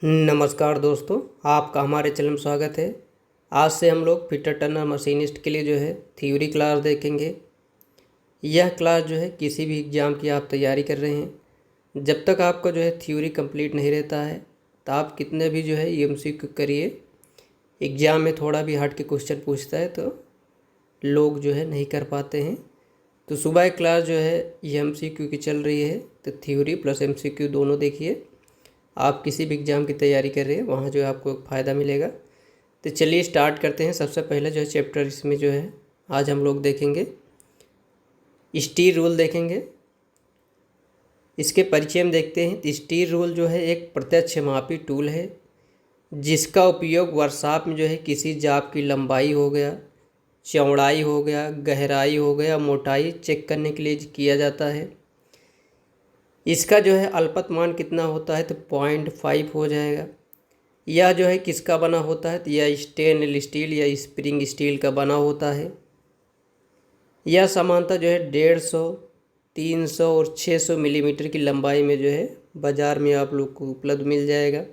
नमस्कार दोस्तों, आपका हमारे चैनल में स्वागत है। आज से हम लोग फिटर टर्नर मशीनिस्ट के लिए जो है थ्योरी क्लास देखेंगे। यह क्लास जो है किसी भी एग्ज़ाम की आप तैयारी कर रहे हैं, जब तक आपका जो है थ्योरी कंप्लीट नहीं रहता है तो आप कितने भी जो है एमसीक्यू करिए, एग्ज़ाम में थोड़ा भी हट के क्वेश्चन पूछता है तो लोग जो है नहीं कर पाते हैं। तो सुबह क्लास जो है ये एमसीक्यू की चल रही है, तो थ्योरी प्लस एमसीक्यू दोनों देखिए। आप किसी भी एग्ज़ाम की तैयारी कर रहे हैं वहाँ जो है आपको फ़ायदा मिलेगा। तो चलिए स्टार्ट करते हैं। सबसे पहले जो है चैप्टर इसमें जो है आज हम लोग देखेंगे स्टील रूल देखेंगे। इसके परिचय में देखते हैं। तो स्टील रूल जो है एक प्रत्यक्ष मापी टूल है जिसका उपयोग वर्कशॉप में जो है किसी जाप की लंबाई हो गया, चौड़ाई हो गया, गहराई हो गया, मोटाई चेक करने के लिए किया जाता है। इसका जो है अल्पत मान कितना होता है तो 0.5 हो जाएगा। यह जो है किसका बना होता है तो यह स्टेनलेस स्टील या स्प्रिंग स्टील का बना होता है। यह सामान्यतः जो है 150, 300 और 600 मिलीमीटर की लंबाई में जो है बाज़ार में आप लोग को उपलब्ध मिल जाएगा।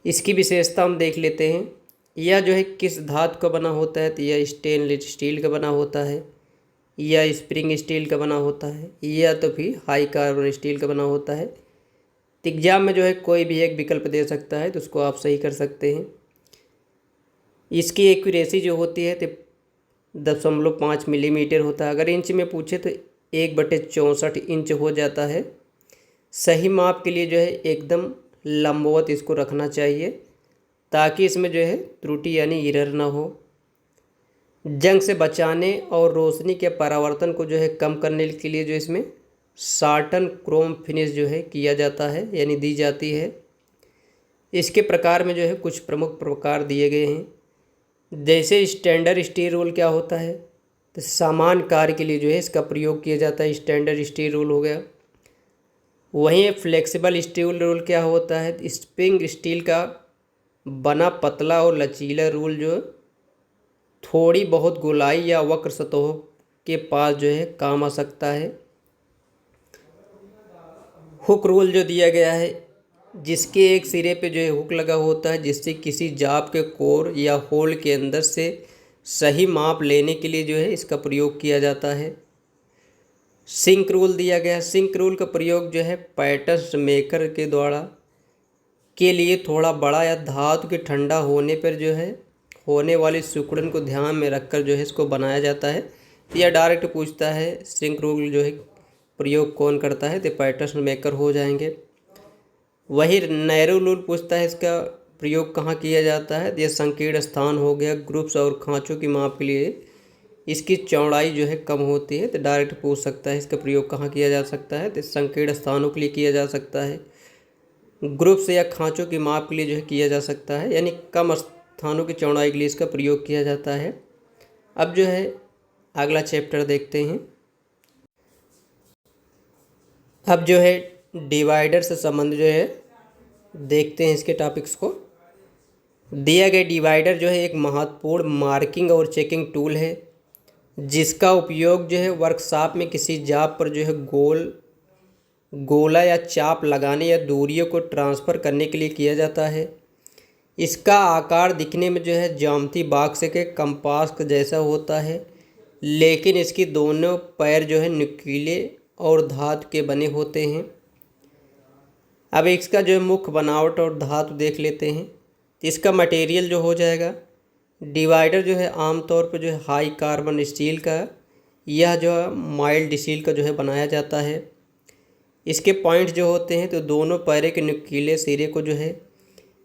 इसकी विशेषता हम देख लेते हैं। यह जो है किस धातु का बना होता है तो यह स्टेनलेस स्टील का बना होता है, या स्प्रिंग स्टील का बना होता है, या तो फिर हाई कार्बन स्टील का बना होता है। एग्जाम में जो है कोई भी एक विकल्प दे सकता है तो उसको आप सही कर सकते हैं। इसकी एक्यूरेसी जो होती है तो 0.5 मिलीमीटर होता है। अगर इंच में पूछे तो 1/64 इंच हो जाता है। सही माप के लिए जो है एकदम लंबवत इसको रखना चाहिए ताकि इसमें जो है त्रुटि यानी एरर ना हो। जंग से बचाने और रोशनी के परावर्तन को जो है कम करने के लिए जो इसमें साटन क्रोम फिनिश जो है किया जाता है यानी दी जाती है। इसके प्रकार में जो है कुछ प्रमुख प्रकार दिए गए हैं। जैसे स्टैंडर्ड स्टील रूल क्या होता है तो सामान्य कार्य के लिए जो है इसका प्रयोग किया जाता है, स्टैंडर्ड स्टील रूल हो गया। वहीं फ्लेक्सिबल स्टील रूल क्या होता है, स्प्रिंग स्टील का बना पतला और लचीला रूल जो थोड़ी बहुत गोलाई या वक्र सतहों के पास जो है काम आ सकता है। हुक रूल जो दिया गया है जिसके एक सिरे पे जो है हुक लगा होता है जिससे किसी जाप के कोर या होल के अंदर से सही माप लेने के लिए जो है इसका प्रयोग किया जाता है। सिंक रूल दिया गया है। सिंक रूल का प्रयोग जो है पैटर्न मेकर के द्वारा के लिए थोड़ा बड़ा या धातु के ठंडा होने पर जो है होने वाली सिकुड़न को ध्यान में रखकर जो है इसको बनाया जाता है। तो यह डायरेक्ट पूछता है सिंक रूल जो है प्रयोग कौन करता है तो पैटर्न मेकर हो जाएंगे। वही नैरो रूल पूछता है इसका प्रयोग कहाँ किया जाता है तो यह संकीर्ण स्थान हो गया, ग्रुप्स और खांचों की माप के लिए इसकी चौड़ाई जो है कम होती है तो डायरेक्ट पूछ सकता है इसका प्रयोग कहाँ किया जा सकता है तो संकीर्ण स्थानों के लिए किया जा सकता है। ग्रुप्स या खांचों की माप के लिए जो है किया जा सकता है यानी कम स्थानों की चौड़ाई के लिए इसका प्रयोग किया जाता है। अब जो है अगला चैप्टर देखते हैं। अब जो है डिवाइडर से संबंध जो है देखते हैं इसके टॉपिक्स को। दिया गया डिवाइडर जो है एक महत्वपूर्ण मार्किंग और चेकिंग टूल है जिसका उपयोग जो है वर्कशॉप में किसी जाप पर जो है गोला या चाप लगाने या दूरियों को ट्रांसफ़र करने के लिए किया जाता है। इसका आकार दिखने में जो है ज्यामिति बॉक्स के कंपास के जैसा होता है, लेकिन इसकी दोनों पैर जो है नुकीले और धातु के बने होते हैं। अब इसका जो है मुख्य बनावट और धातु देख लेते हैं। इसका मटेरियल जो हो जाएगा डिवाइडर जो है आमतौर पर जो है हाई कार्बन स्टील का, यह जो है माइल्ड स्टील का जो है बनाया जाता है। इसके पॉइंट जो होते हैं तो दोनों पैरे के नुकीले सिरे को जो है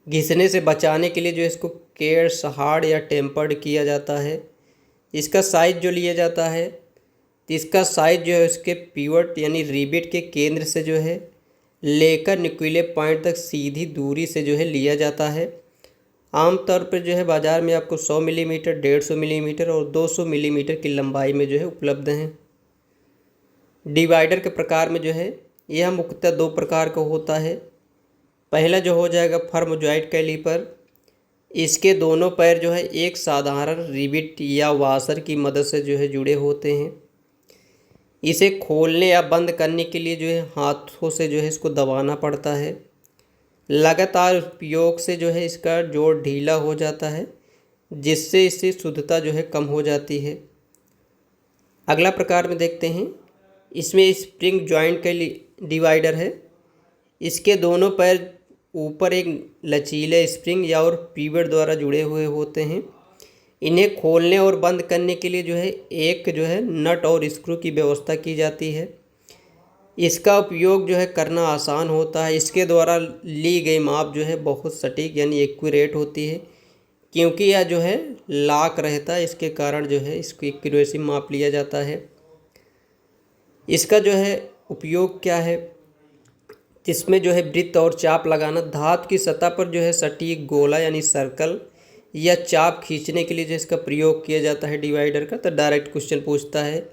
घिसने से बचाने के लिए जो इसको केयर्स हार्ड या टेम्पर्ड किया जाता है। इसका साइज जो लिया जाता है तो इसका साइज जो है उसके पिवट यानी रिबिट के केंद्र से जो है लेकर नुकीले पॉइंट तक सीधी दूरी से जो है लिया जाता है। आमतौर पर जो है बाज़ार में आपको 100 मिलीमीटर, 150 मिलीमीटर और 200 मिलीमीटर की लंबाई में जो है उपलब्ध हैं। डिवाइडर के प्रकार में जो है यह मुख्यतः दो प्रकार का होता है। पहला जो हो जाएगा फर्म जॉइंट कैलीपर। इसके दोनों पैर जो है एक साधारण रिबिट या वाशर की मदद से जो है जुड़े होते हैं। इसे खोलने या बंद करने के लिए जो है हाथों से जो है इसको दबाना पड़ता है। लगातार उपयोग से जो है इसका जोड़ ढीला हो जाता है, जिससे इससे शुद्धता जो है कम हो जाती है। अगला प्रकार में देखते हैं, इसमें स्प्रिंग जॉइंट का डिवाइडर है। इसके दोनों पैर ऊपर एक लचीले स्प्रिंग या और पिवट द्वारा जुड़े हुए होते हैं। इन्हें खोलने और बंद करने के लिए जो है एक जो है नट और स्क्रू की व्यवस्था की जाती है। इसका उपयोग जो है करना आसान होता है। इसके द्वारा ली गई माप जो है बहुत सटीक यानी एक्यूरेट होती है, क्योंकि यह जो है लॉक रहता है, इसके कारण जो है इसकी एक्यूरेसी माप लिया जाता है। इसका जो है उपयोग क्या है, जिसमें जो है वृत्त और चाप लगाना, धातु की सतह पर जो है सटीक गोला यानी सर्कल या चाप खींचने के लिए जो इसका प्रयोग किया जाता है डिवाइडर का। तो डायरेक्ट क्वेश्चन पूछता है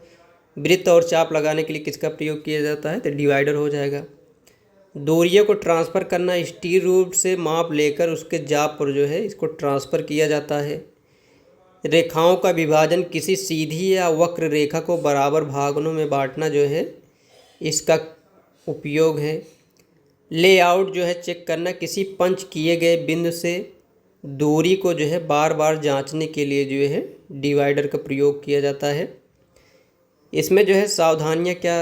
वृत्त और चाप लगाने के लिए किसका प्रयोग किया जाता है, तो डिवाइडर हो जाएगा। दूरियों को ट्रांसफ़र करना, स्टील रूल से माप लेकर उसके जाप पर जो है इसको ट्रांसफ़र किया जाता है। रेखाओं का विभाजन, किसी सीधी या वक्र रेखा को बराबर भागों में बांटना जो है इसका उपयोग है। लेआउट जो है चेक करना, किसी पंच किए गए बिंदु से दूरी को जो है बार बार जांचने के लिए जो है डिवाइडर का प्रयोग किया जाता है। इसमें जो है सावधानियां क्या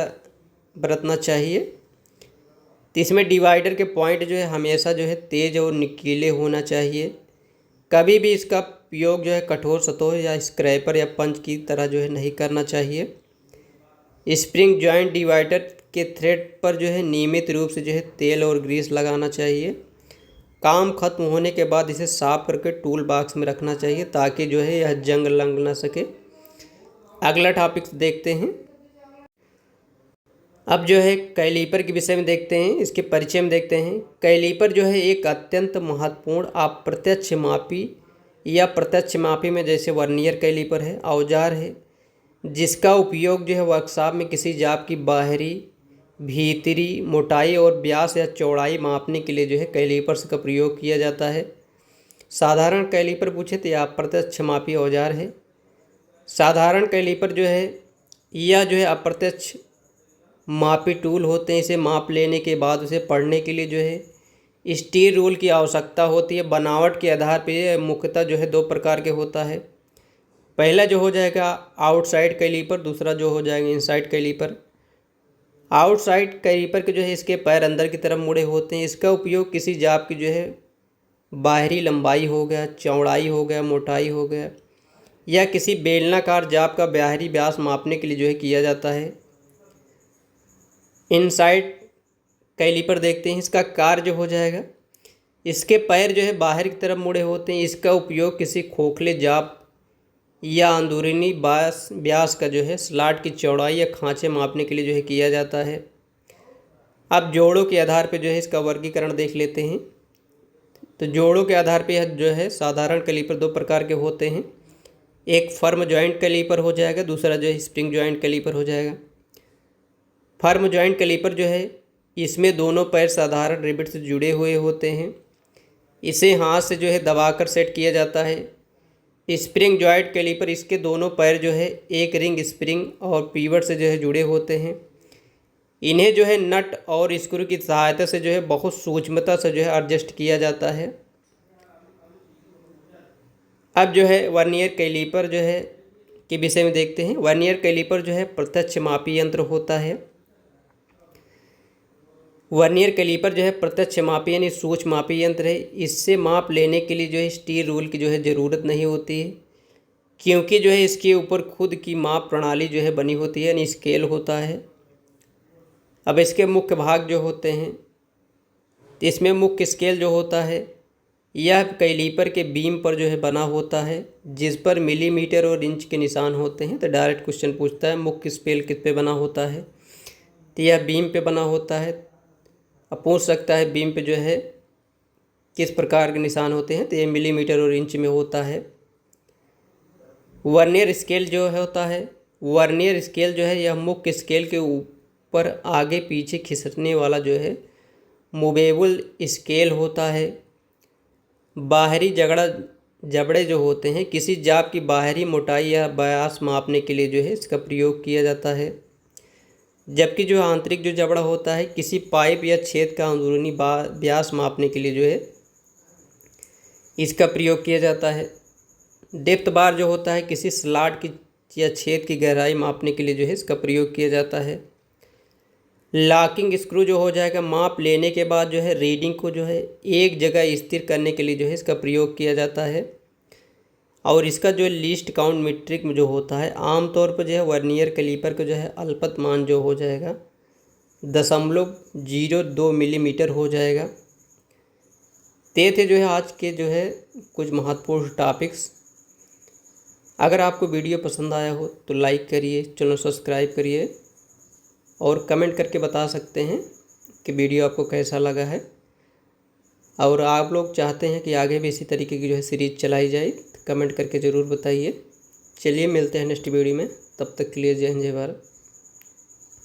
बरतना चाहिए, तो इसमें डिवाइडर के पॉइंट जो है हमेशा जो है तेज और नुकीले होना चाहिए। कभी भी इसका उपयोग जो है कठोर सतह या स्क्रैपर या पंच की तरह जो है नहीं करना चाहिए। स्प्रिंग जॉइंट डिवाइडर के थ्रेड पर जो है नियमित रूप से जो है तेल और ग्रीस लगाना चाहिए। काम खत्म होने के बाद इसे साफ करके टूल बॉक्स में रखना चाहिए, ताकि जो है यह जंग लग ना सके। अगला टॉपिक देखते हैं। अब जो है कैलीपर के विषय में देखते हैं, इसके परिचय में देखते हैं। कैलीपर जो है एक अत्यंत महत्वपूर्ण अप्रत्यक्ष मापी या प्रत्यक्ष मापी में जैसे वर्नियर कैलीपर है औजार है, जिसका उपयोग जो है वर्कशॉप में किसी जाप की बाहरी, भीतरी मोटाई और व्यास या चौड़ाई मापने के लिए जो है कैलीपर्स का प्रयोग किया जाता है। साधारण कैलीपर पूछे तो यह अप्रत्यक्ष मापी औजार है। साधारण कैलीपर जो है यह जो है अप्रत्यक्ष मापी टूल होते हैं। इसे माप लेने के बाद उसे पढ़ने के लिए जो है स्टील रूल की आवश्यकता होती है। बनावट के आधार पर यह मुख्यतः जो है दो प्रकार के होता है। पहला जो हो जाएगा आउटसाइड कैलीपर, दूसरा जो हो जाएगा इनसाइड कैलीपर। आउटसाइड कैलीपर के जो है इसके पैर अंदर की तरफ मुड़े होते हैं। इसका उपयोग किसी जाप की जो है बाहरी लंबाई हो गया, चौड़ाई हो गया, मोटाई हो गया, या किसी बेलनाकार जाप का बाहरी व्यास मापने के लिए जो है किया जाता है। इनसाइड कैलीपर देखते हैं, इसका कार्य जो हो जाएगा, इसके पैर जो है बाहर की तरफ मुड़े होते हैं। इसका उपयोग किसी खोखले जाप या अंदरूनी व्यास का जो है स्लॉट की चौड़ाई या खांचे मापने के लिए जो है किया जाता है। अब जोड़ों के आधार पर जो है इसका वर्गीकरण देख लेते हैं। तो जोड़ों के आधार पर यह जो है साधारण कैलीपर दो प्रकार के होते हैं। एक फर्म जॉइंट कैलीपर हो जाएगा, दूसरा जो है स्प्रिंग जॉइंट कैलीपर हो जाएगा। फर्म जॉइंट कैलीपर जो है इसमें दोनों पैर साधारण रिवेट से जुड़े हुए होते हैं। इसे हाथ से जो है दबाकर सेट किया जाता है। स्प्रिंग जॉइंट कैलीपर, इसके दोनों पैर जो है एक रिंग स्प्रिंग और पिवट से जो है जुड़े होते हैं। इन्हें जो है नट और स्क्रू की सहायता से जो है बहुत सूक्ष्मता से जो है एडजस्ट किया जाता है। अब जो है वर्नियर कैलीपर जो है के विषय में देखते हैं। वर्नियर कैलीपर जो है प्रत्यक्ष मापी यंत्र होता है। वर्नियर कैलीपर जो है प्रत्यक्ष मापी यानी सूक्ष्म मापी यंत्र है। इससे माप लेने के लिए जो है स्टील रूल की जो है ज़रूरत नहीं होती है, क्योंकि जो है इसके ऊपर खुद की माप प्रणाली जो है बनी होती है यानी स्केल होता है। अब इसके मुख्य भाग जो होते हैं, तो इसमें मुख्य स्केल जो होता है यह कैलीपर के बीम पर जो है बना होता है, जिस पर मिलीमीटर और इंच के निशान होते हैं। तो डायरेक्ट क्वेश्चन पूछता है मुख्य स्केल किस पे बना होता है, तो यह बीम पे बना होता है। अब पूछ सकता है बीम पे जो है किस प्रकार के निशान होते हैं, तो ये मिलीमीटर और इंच में होता है। वर्नियर स्केल जो होता है, वर्नियर स्केल जो है यह मुख्य स्केल के ऊपर आगे पीछे खिसकने वाला जो है मूवेबल स्केल होता है। बाहरी जबड़े जो होते हैं किसी जाप की बाहरी मोटाई या व्यास मापने के लिए जो है इसका प्रयोग किया जाता है। जबकि जो आंतरिक जो जबड़ा होता है किसी पाइप या छेद का अंदरूनी व्यास मापने के लिए जो है इसका प्रयोग किया जाता है। डेप्थ बार जो होता है किसी स्लॉट की या छेद की गहराई मापने के लिए जो है इसका प्रयोग किया जाता है। लॉकिंग स्क्रू जो हो जाएगा माप लेने के बाद जो है रीडिंग को जो है एक जगह स्थिर करने के लिए जो है इसका प्रयोग किया जाता है। और इसका जो लीस्ट काउंट मीट्रिक में जो होता है आमतौर पर जो है वर्नियर कैलीपर का जो है अल्पत मान जो हो जाएगा 0.02 मिलीमीटर हो जाएगा। ते थे जो है आज के जो है कुछ महत्वपूर्ण टॉपिक्स। अगर आपको वीडियो पसंद आया हो तो लाइक करिए, चैनल सब्सक्राइब करिए और कमेंट करके बता सकते हैं कि वीडियो आपको कैसा लगा है। और आप लोग चाहते हैं कि आगे भी इसी तरीके की जो है सीरीज़ चलाई जाए तो कमेंट करके ज़रूर बताइए। चलिए मिलते हैं नेक्स्ट वीडियो में, तब तक के लिए जय हिंद जय भारत।